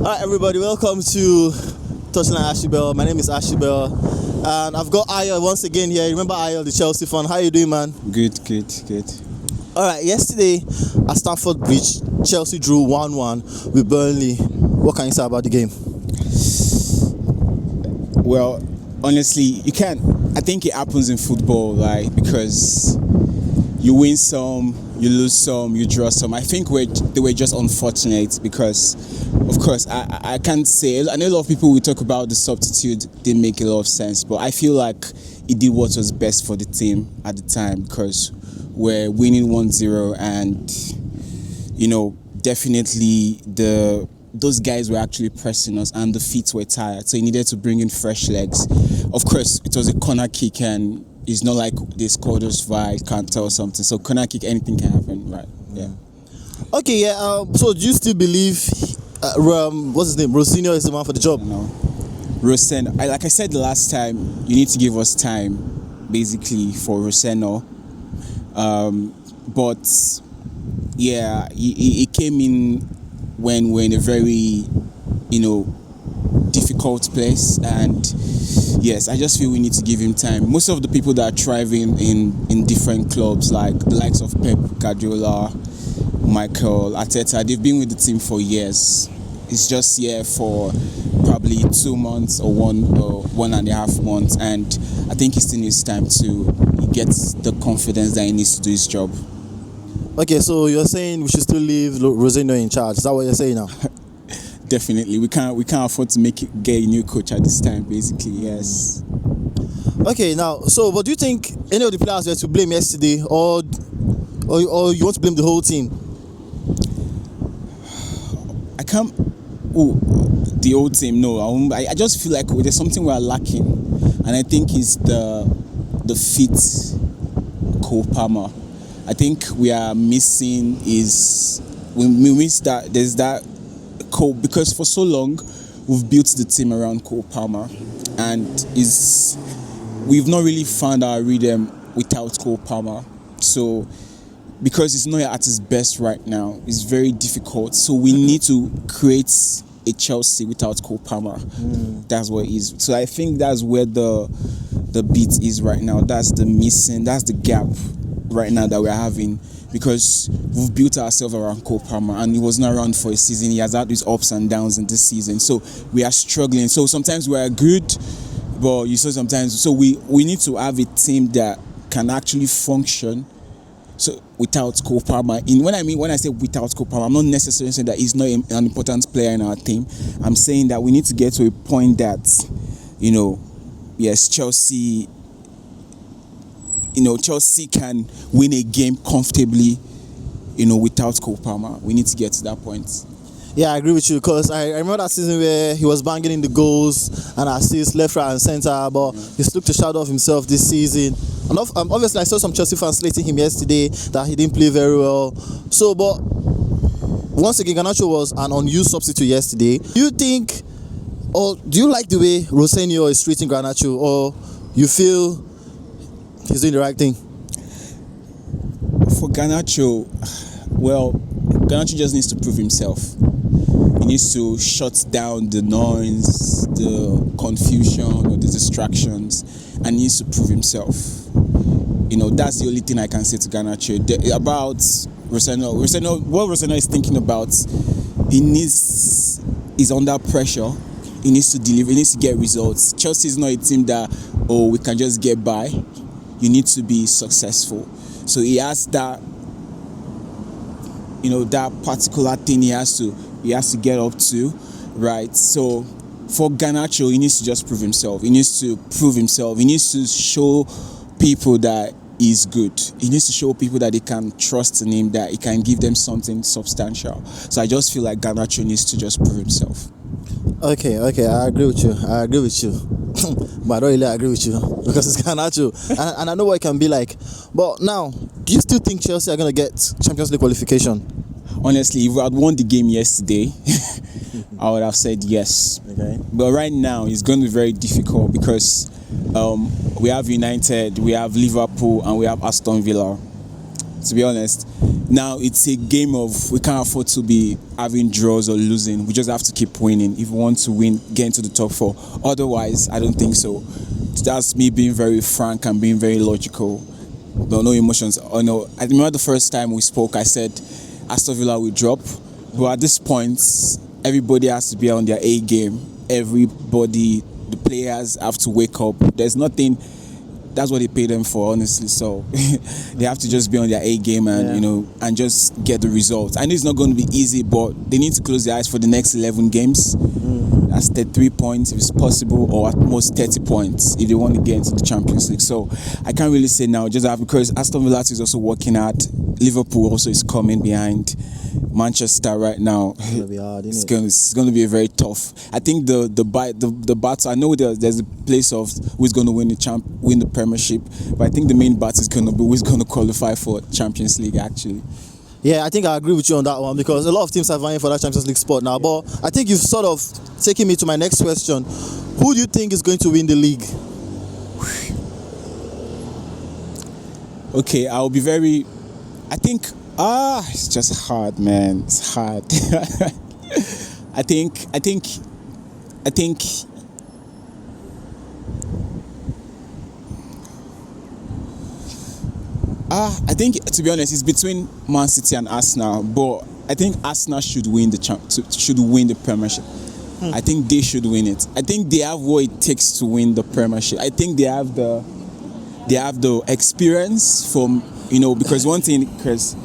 Alright, everybody, welcome to Touchline Ashibel. My name is Ashibel, and I've got Ayel once again here. Remember Ayel, the Chelsea fan? How you doing, man? Good. Alright, yesterday at Stamford Bridge, Chelsea drew 1-1 with Burnley. What can you say about the game? Well, honestly, you can't. I think it happens in football, like, because you win some, you lose some, you draw some. I think they were just unfortunate because, of course, I can't say. I know a lot of people will talk about the substitute didn't make a lot of sense, but I feel like it did what was best for the team at the time because we're winning 1-0 and, definitely those guys were actually pressing us and the feet were tired, so he needed to bring in fresh legs. Of course, it was a corner kick and it's not like they scored us via counter or something. So corner kick, anything can happen, right? Yeah. Okay, yeah. So do you still believe, what's his name, Rosinho is the man for the job? No. Rosen, like I said the last time, you need to give us time, basically, for Rosinho. But yeah, he came in when we're in a very, difficult place, and yes, I just feel we need to give him time. Most of the people that are thriving in different clubs, like the likes of Pep Guardiola, Michael Arteta, they've been with the team for years. He's just here for probably 2 months or 1.5 months, and I think he still needs time to get the confidence that he needs to do his job. Okay, so you're saying we should still leave Rosinho in charge. Is that what you're saying now? Definitely, we can't afford to get a new coach at this time. Basically, yes. Okay, now, so but do you think any of the players were to blame yesterday, or you want to blame the whole team? I can't. Oh, the old team. No, I just feel like there's something we're lacking, and I think it's the fit Cole Palmer. I think we are missing we miss that. There's that Cole, because for so long we've built the team around Cole Palmer, and we've not really found our rhythm without Cole Palmer. So because it's not at his best right now, it's very difficult. So we need to create a Chelsea without Cole Palmer. That's what it is. So I think that's where the beat is right now. That's the gap right now that we're having, because we've built ourselves around Cole Palmer and he was not around for a season. He has had his ups and downs in this season, so we are struggling. So sometimes we are good, but sometimes we need to have a team that can actually function. So without Cole Palmer, when I say without Cole Palmer, I'm not necessarily saying that he's not an important player in our team. I'm saying that we need to get to a point that, yes, Chelsea can win a game comfortably, without Cole Palmer. We need to get to that point. Yeah, I agree with you, because I remember that season where he was banging in the goals and assists left, right and centre, but he's looked a shadow of himself this season. And obviously I saw some Chelsea fans slating him yesterday that he didn't play very well. So, but once again, Garnacho was an unused substitute yesterday. Do you think, or do you like the way Rosinho is treating Garnacho, or you feel he's doing the right thing? For Garnacho, Garnacho just needs to prove himself. He needs to shut down the noise, the confusion, or the distractions, and he needs to prove himself. That's the only thing I can say to Garnacho. About Rosinho, what Rosinho is thinking about, he's under pressure. He needs to deliver, he needs to get results. Chelsea is not a team that, we can just get by. You need to be successful. So he has that, that particular thing he has to get up to, right? So for Garnacho, he needs to just prove himself. He needs to prove himself. He needs to show people that he's good. He needs to show people that they can trust in him, that he can give them something substantial. So I just feel like Garnacho needs to just prove himself. Okay, I agree with you. But I don't really agree with you because it's Garnacho, and I know what it can be like. But now, do you still think Chelsea are going to get Champions League qualification? Honestly, if we had won the game yesterday, I would have said yes. Okay. But right now, it's going to be very difficult because we have United, we have Liverpool, and we have Aston Villa. to be honest. Now it's a game of we can't afford to be having draws or losing. We just have to keep winning if we want to win, get into the top 4. Otherwise, I don't think so. That's me being very frank and being very logical. No emotions. Oh no, I remember the first time we spoke, I said Aston Villa will drop. But at this point, everybody has to be on their A game. Everybody, the players have to wake up. There's nothing. That's what they pay them for, honestly. So they have to just be on their A game and and just get the results. I know it's not going to be easy, but they need to close their eyes for the next 11 games. That's 33 points if it's possible, or at most 30 points if they want to get into the Champions League. So I can't really say now, just because Aston Villa is also working hard. Liverpool also is coming behind. Manchester right now, it's gonna be hard, isn't it? It's going to be very tough. I think the battle. I know there's a place of who's going to win the Premiership, but I think the main battle is going to be who's going to qualify for Champions League. Actually, yeah, I think I agree with you on that one, because a lot of teams are vying for that Champions League spot now. But I think you've sort of taken me to my next question. Who do you think is going to win the league? Okay, I'll be very. I think. It's just hard, man. It's hard. I think. I think, to be honest, it's between Man City and Arsenal. But I think Arsenal should win the Premiership. I think they should win it. I think they have what it takes to win the Premiership. I think they have the experience from because one thing, because.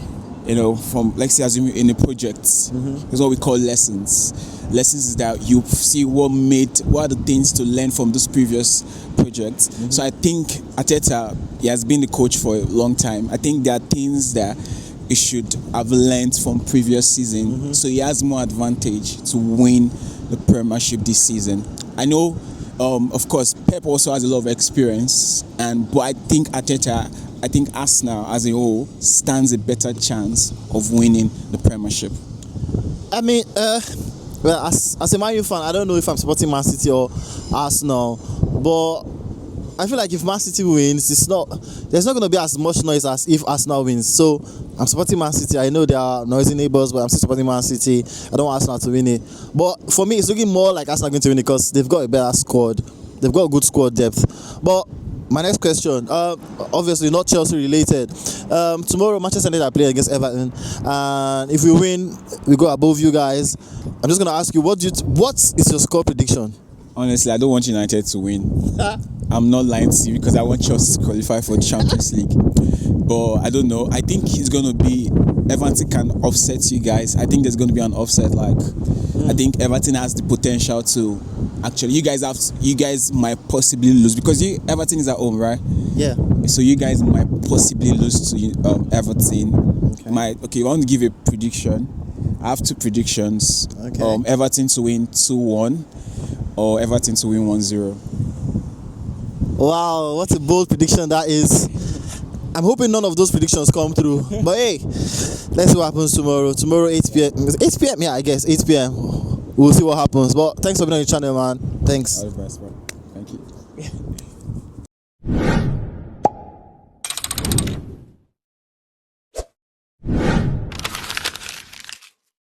From, let's say, assuming in a project, is what we call lessons. Lessons is that you see what are the things to learn from those previous projects. So I think Arteta, he has been the coach for a long time. I think there are things that he should have learned from previous season. So he has more advantage to win the Premiership this season. I know, of course, Pep also has a lot of experience, but I think Arsenal as a whole stands a better chance of winning the Premiership. I mean, well, as a Man U fan, I don't know if I'm supporting Man City or Arsenal, but I feel like if Man City wins, there's not going to be as much noise as if Arsenal wins. So I'm supporting Man City. I know they are noisy neighbours, but I'm still supporting Man City. I don't want Arsenal to win it. But for me, it's looking more like Arsenal going to win it because they've got a better squad. They've got a good squad depth. But my next question, obviously not Chelsea related. Tomorrow Manchester United are playing against Everton, and if we win, we go above you guys. I'm just gonna ask you, what is your score prediction? Honestly, I don't want United to win. I'm not lying to you because I want Chelsea to qualify for the Champions League. But I don't know. I think it's gonna be Everton can offset you guys. I think there's gonna be an offset. I think Everton has the potential to. Actually, you guys might possibly lose because Everton is at home, right? Yeah. So you guys might possibly lose to Everton. Okay. You want to give a prediction? I have 2 predictions. Okay. Everton to win 2-1 or Everton to win 1-0. Wow, what a bold prediction that is. I'm hoping none of those predictions come through. But hey, let's see what happens tomorrow. Tomorrow 8 p.m. 8 p.m. Yeah, I guess 8 p.m. We'll see what happens. But thanks for being on the channel, man. Thanks. All the best, bro. Thank you.